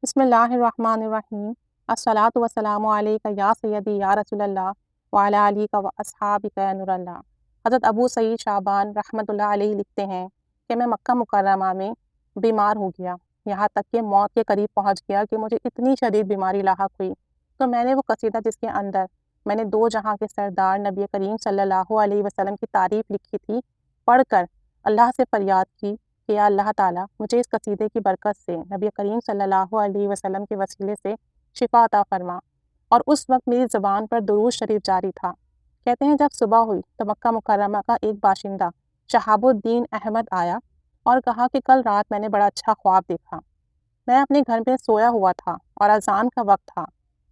بسم اللہ الرحمن الرحیم۔ الصلاۃ والسلام علیک یا سیدی یا رسول اللہ وعلی آلک و اصحابک یا نور اللہ۔ حضرت ابو سعید شعبان رحمۃ اللہ علیہ لکھتے ہیں کہ میں مکہ مکرمہ میں بیمار ہو گیا، یہاں تک کہ موت کے قریب پہنچ گیا کہ مجھے اتنی شدید بیماری لاحق ہوئی تو میں نے وہ قصیدہ جس کے اندر میں نے دو جہاں کے سردار نبی کریم صلی اللہ علیہ وسلم کی تعریف لکھی تھی، پڑھ کر اللہ سے فریاد کی کہ یا اللہ تعالیٰ مجھے اس قصیدے کی برکت سے نبی کریم صلی اللہ علیہ وسلم کے وسیلے سے شفا عطا فرما۔ اور اس وقت میری زبان پر درود شریف جاری تھا۔ کہتے ہیں جب صبح ہوئی تو مکہ مکرمہ کا ایک باشندہ شہاب الدین احمد آیا اور کہا کہ کل رات میں نے بڑا اچھا خواب دیکھا۔ میں اپنے گھر میں سویا ہوا تھا اور اذان کا وقت تھا۔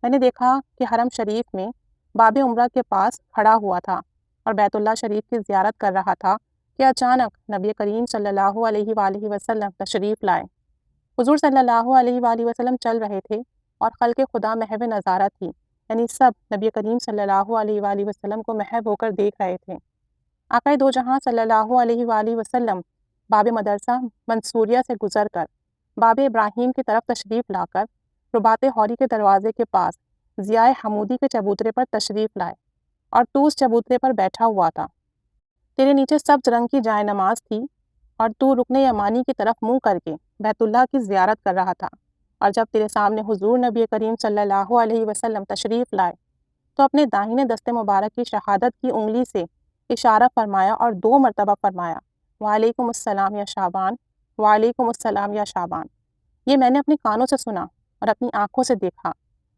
میں نے دیکھا کہ حرم شریف میں باب عمرہ کے پاس کھڑا ہوا تھا اور بیت اللہ شریف کی زیارت کر رہا تھا کہ اچانک نبی کریم صلی اللہ علیہ وآلہ وسلم تشریف لائے۔ حضور صلی اللہ علیہ وآلہ وسلم چل رہے تھے اور خلق خدا محو نظارہ تھی، یعنی سب نبی کریم صلی اللہ علیہ وآلہ وسلم کو محو ہو کر دیکھ رہے تھے۔ آقا دو جہاں صلی اللہ علیہ وآلہ وسلم باب مدرسہ منصوریہ سے گزر کر باب ابراہیم کی طرف تشریف لا کر رباط حوری کے دروازے کے پاس ضیاء حمودی کے چبوترے پر تشریف لائے اور تو اس چبوترے پر بیٹھا ہوا تھا۔ تیرے نیچے سبز رنگ کی جائے نماز تھی اور تو رکن یمانی کی طرف منہ کر کے بیت اللہ کی زیارت کر رہا تھا، اور جب تیرے سامنے حضور نبی کریم صلی اللہ علیہ وسلم تشریف لائے تو اپنے داہنے دست مبارک کی شہادت کی انگلی سے اشارہ فرمایا اور دو مرتبہ فرمایا وعلیکم السلام یا شعبان، وعلیکم السلام یا شعبان۔ یہ میں نے اپنے کانوں سے سنا اور اپنی آنکھوں سے دیکھا۔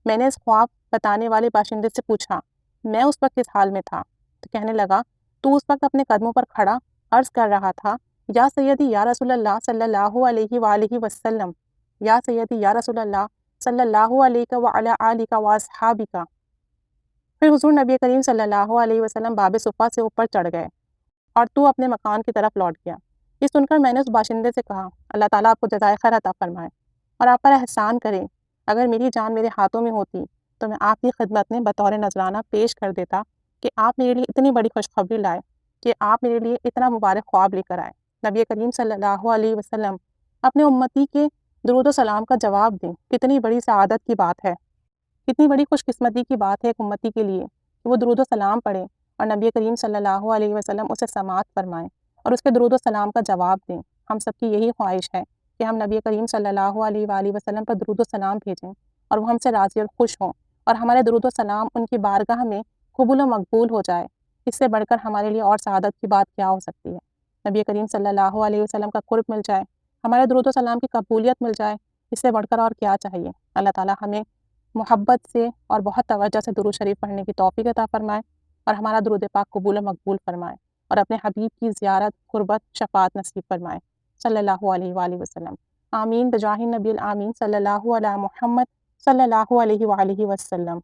میں نے اس خواب بتانے والے باشندے سے پوچھا میں اس وقت کس حال میں تھا، تو کہنے لگا تو اس وقت اپنے قدموں پر کھڑا عرض کر رہا تھا یا سیدی یا رسول اللہ صلی اللہ علیہ وآلہ وسلم، یا سیدی یا رسول اللہ صلی اللہ علیہ وعلی آلہ واصحابک۔ پھر حضور نبی کریم صلی اللہ علیہ وسلم باب صفا سے اوپر چڑھ گئے اور تو اپنے مکان کی طرف لوٹ گیا۔ یہ سن کر میں نے اس باشندے سے کہا اللہ تعالیٰ آپ کو جزائے خیر عطا فرمائے اور آپ پر احسان کرے، اگر میری جان میرے ہاتھوں میں ہوتی تو میں آپ کی خدمت میں بطور نذرانہ پیش کر دیتا کہ آپ میرے لیے اتنی بڑی خوشخبری لائے، کہ آپ میرے لیے اتنا مبارک خواب لے کر آئے۔ نبی کریم صلی اللہ علیہ وسلم اپنے امتی کے درود و سلام کا جواب دیں، کتنی بڑی سعادت کی بات ہے، کتنی بڑی خوش قسمتی کی بات ہے ایک امتی کے لیے کہ وہ درود و سلام پڑھیں اور نبی کریم صلی اللہ علیہ وسلم اسے سماعت فرمائیں اور اس کے درود و سلام کا جواب دیں۔ ہم سب کی یہی خواہش ہے کہ ہم نبی کریم صلی اللہ علیہ وآلہ وسلم پر درود و سلام بھیجیں اور وہ ہم سے راضی اور خوش ہوں، اور ہمارے درود و سلام ان کی بارگاہ میں قبول و مقبول ہو جائے۔ اس سے بڑھ کر ہمارے لیے اور سعادت کی بات کیا ہو سکتی ہے؟ نبی کریم صلی اللہ علیہ وسلم کا قرب مل جائے، ہمارے درود و سلام کی قبولیت مل جائے، اس سے بڑھ کر اور کیا چاہیے؟ اللہ تعالیٰ ہمیں محبت سے اور بہت توجہ سے درود شریف پڑھنے کی توفیق عطا فرمائے اور ہمارا درود پاک قبول و مقبول فرمائے اور اپنے حبیب کی زیارت، قربت، شفاعت نصیب فرمائے صلی اللہ علیہ وآلہ وسلم۔ آمین بجاہ نبی الآمین صلی اللہ علیہ محمد صلی اللہ علیہ وآلہ وسلم۔